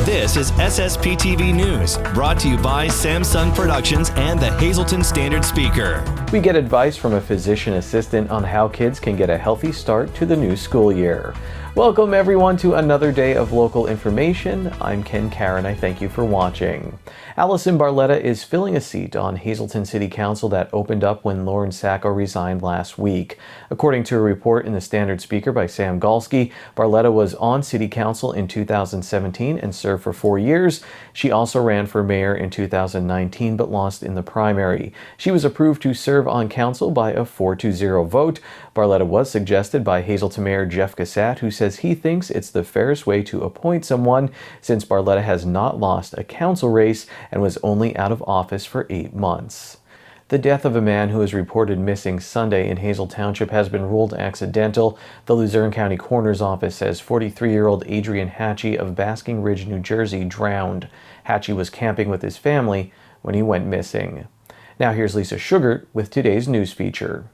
This is SSPTV News, brought to you by Samsung Productions and the Hazleton Standard Speaker. We get advice from a physician assistant on how kids can get a healthy start to the new school year. Welcome everyone to another day of local information. I'm Ken Karen. I thank you for watching. Allison Barletta is filling a seat on Hazleton City Council that opened up when Lauren Sacco resigned last week. According to a report in the Standard Speaker by Sam Galsky, Barletta was on City Council in 2017 and served for 4 years. She also ran for mayor in 2019 but lost in the primary. She was approved to serve on council by a 4-0 vote. Barletta was suggested by Hazleton Mayor Jeff Gassat, who says he thinks it's the fairest way to appoint someone since Barletta has not lost a council race and was only out of office for 8 months. The death of a man who was reported missing Sunday in Hazel Township has been ruled accidental. The Luzerne County Coroner's Office says 43-year-old Adrian Hatchie of Basking Ridge, New Jersey, drowned. Hatchie was camping with his family when he went missing. Now here's Lisa Sugart with today's news feature.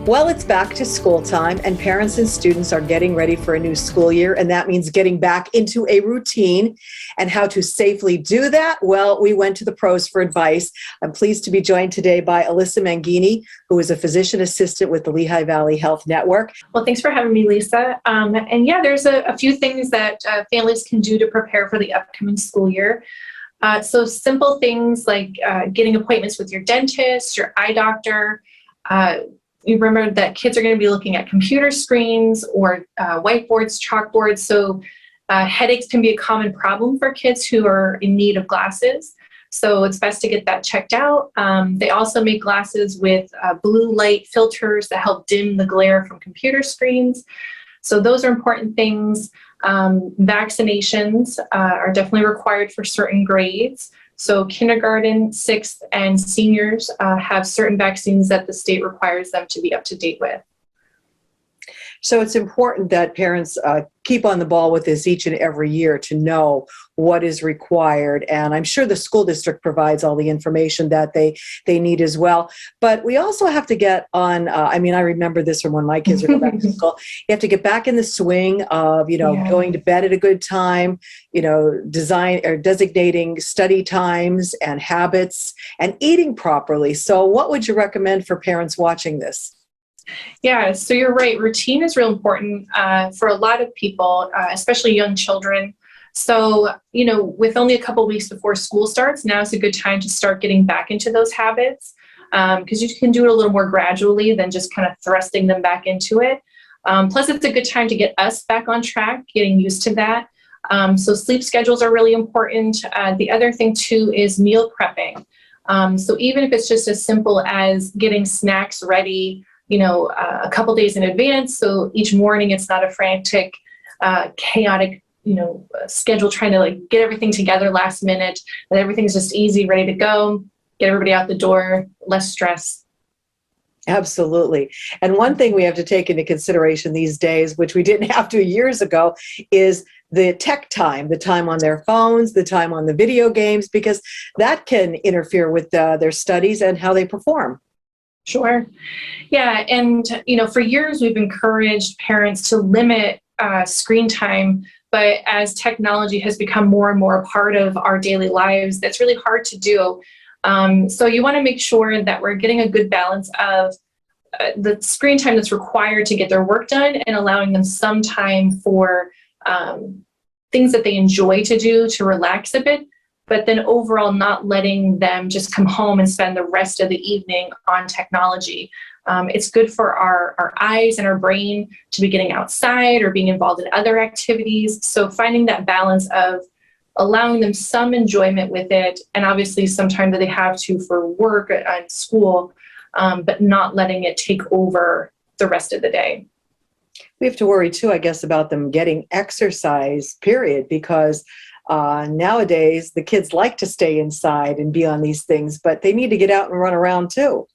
Well, it's back to school time, and parents and students are getting ready for a new school year, and that means getting back into a routine. And how to safely do that? Well, we went to the pros for advice. I'm pleased to be joined today by Alyssa Mangini, who is a physician assistant with the Lehigh Valley Health Network. Well, thanks for having me, Lisa. And yeah, there's a few things that families can do to prepare for the upcoming school year. So simple things like getting appointments with your dentist, your eye doctor. You remember that kids are going to be looking at computer screens or whiteboards, chalkboards. So headaches can be a common problem for kids who are in need of glasses. So it's best to get that checked out. They also make glasses with blue light filters that help dim the glare from computer screens. So those are important things. Vaccinations are definitely required for certain grades. So kindergarten, 6th, and seniors have certain vaccines that the state requires them to be up to date with. So it's important that parents keep on the ball with this each and every year to know what is required. And I'm sure the school district provides all the information that they need as well. But we also have to get on, I remember this from when my kids were going back to school. You have to get back in the swing of, going to bed at a good time, designating study times and habits and eating properly. So what would you recommend for parents watching this? Yeah, so you're right. Routine is real important for a lot of people, especially young children. So, with only a couple weeks before school starts, now is a good time to start getting back into those habits because you can do it a little more gradually than just kind of thrusting them back into it. Plus, it's a good time to get us back on track, getting used to that. So sleep schedules are really important. The other thing, too, is meal prepping. So even if it's just as simple as getting snacks ready, a couple days in advance. So each morning it's not a frantic, chaotic, schedule trying to get everything together last minute, and everything's just easy, ready to go, get everybody out the door, less stress. Absolutely. And one thing we have to take into consideration these days, which we didn't have to years ago, is the tech time, the time on their phones, the time on the video games, because that can interfere with their studies and how they perform. Sure. Yeah. And, for years, we've encouraged parents to limit screen time. But as technology has become more and more a part of our daily lives, that's really hard to do. So you want to make sure that we're getting a good balance of the screen time that's required to get their work done and allowing them some time for things that they enjoy to do to relax a bit, but then overall not letting them just come home and spend the rest of the evening on technology. It's good for our eyes and our brain to be getting outside or being involved in other activities. So finding that balance of allowing them some enjoyment with it, and obviously some time that they have to for work and school, but not letting it take over the rest of the day. We have to worry too, I guess, about them getting exercise, period, because nowadays the kids like to stay inside and be on these things, but they need to get out and run around too.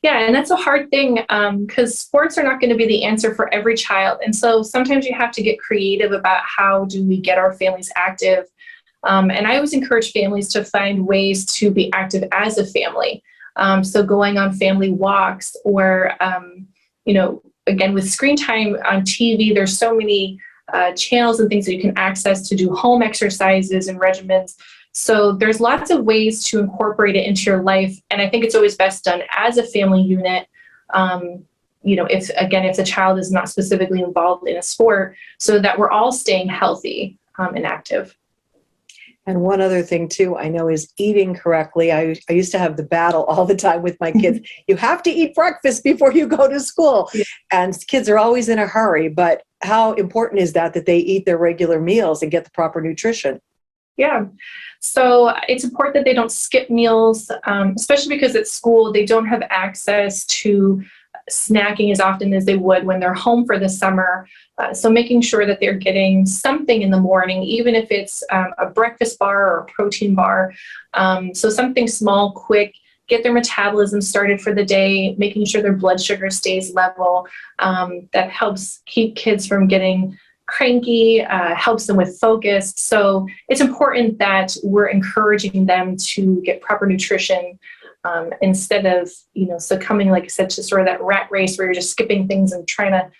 Yeah, and that's a hard thing because sports are not going to be the answer for every child. And so sometimes you have to get creative about how do we get our families active. And I always encourage families to find ways to be active as a family. So going on family walks or, again, with screen time on TV, there's so many channels and things that you can access to do home exercises and regimens. So there's lots of ways to incorporate it into your life. And I think it's always best done as a family unit. If the child is not specifically involved in a sport, so that we're all staying healthy and active. And one other thing too, I know, is eating correctly. I used to have the battle all the time with my kids. You have to eat breakfast before you go to school. Yeah. And kids are always in a hurry, but how important is that they eat their regular meals and get the proper nutrition? Yeah. So it's important that they don't skip meals, especially because at school they don't have access to snacking as often as they would when they're home for the summer. So making sure that they're getting something in the morning, even if it's a breakfast bar or a protein bar. So something small, quick, get their metabolism started for the day, making sure their blood sugar stays level. That helps keep kids from getting cranky, helps them with focus. So it's important that we're encouraging them to get proper nutrition instead of, succumbing, like I said, to sort of that rat race where you're just skipping things and trying to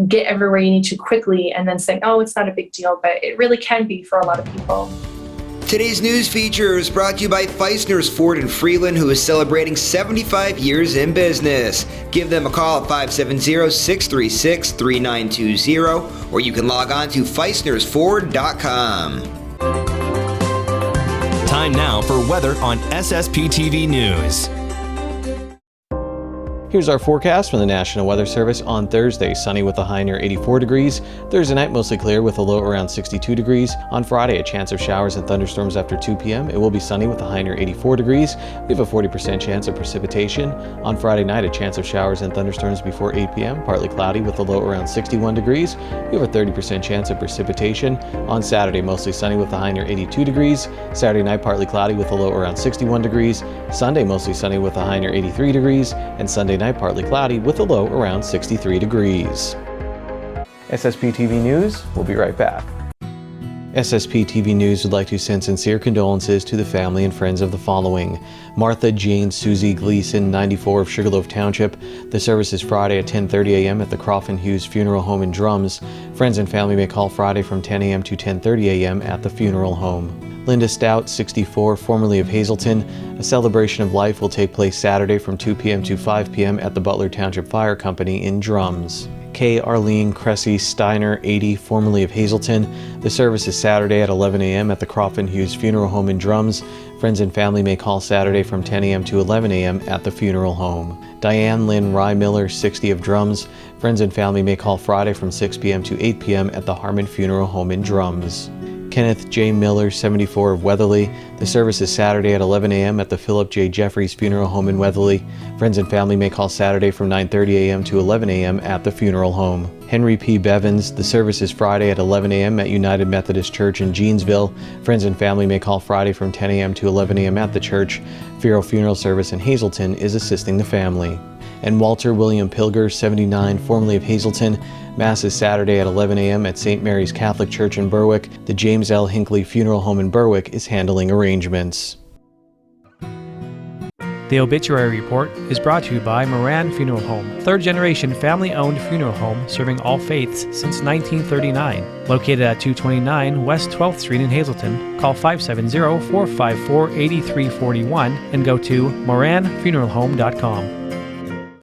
get everywhere you need to quickly and then saying, oh, it's not a big deal, but it really can be for a lot of people. Today's news feature is brought to you by Feisner's Ford in Freeland, who is celebrating 75 years in business. Give them a call at 570-636-3920, or you can log on to feisnersford.com. Time now for weather on SSPTV News. Here's our forecast from the National Weather Service on Thursday. Sunny with a high near 84 degrees. Thursday night mostly clear with a low around 62 degrees. On Friday, a chance of showers and thunderstorms after 2 p.m. It will be sunny with a high near 84 degrees. We have a 40% chance of precipitation. On Friday night, a chance of showers and thunderstorms before 8 p.m. Partly cloudy with a low around 61 degrees. We have a 30% chance of precipitation. On Saturday, mostly sunny with a high near 82 degrees. Saturday night, partly cloudy with a low around 61 degrees. Sunday, mostly sunny with a high near 83 degrees. And Sunday night, partly cloudy with a low around 63 degrees. SSPTV News, we'll be right back. SSPTV News would like to send sincere condolences to the family and friends of the following: Martha Jane Susie Gleason, 94, of Sugarloaf Township. The service is Friday at 10:30 a.m. at the Coffin Hughes Funeral Home in Drums. Friends and family may call Friday from 10 a.m. to 10:30 a.m. at the funeral home. Linda Stout, 64, formerly of Hazleton. A celebration of life will take place Saturday from 2 p.m. to 5 p.m. at the Butler Township Fire Company in Drums. K. Arlene Cressy Steiner, 80, formerly of Hazleton. The service is Saturday at 11 a.m. at the Coffin Hughes Funeral Home in Drums. Friends and family may call Saturday from 10 a.m. to 11 a.m. at the funeral home. Diane Lynn Rye Miller, 60, of Drums. Friends and family may call Friday from 6 p.m. to 8 p.m. at the Harmon Funeral Home in Drums. Kenneth J. Miller, 74, of Weatherly. The service is Saturday at 11 a.m. at the Philip J. Jeffries Funeral Home in Weatherly. Friends and family may call Saturday from 9:30 a.m. to 11 a.m. at the funeral home. Henry P. Bevins. The service is Friday at 11 a.m. at United Methodist Church in Jeansville. Friends and family may call Friday from 10 a.m. to 11 a.m. at the church. Funeral service in Hazleton is assisting the family. And Walter William Pilger, 79, formerly of Hazleton. Mass is Saturday at 11 a.m. at St. Mary's Catholic Church in Berwick. The James L. Hinckley Funeral Home in Berwick is handling arrangements. The obituary report is brought to you by Moran Funeral Home, third-generation family-owned funeral home serving all faiths since 1939. Located at 229 West 12th Street in Hazleton, call 570-454-8341 and go to moranfuneralhome.com.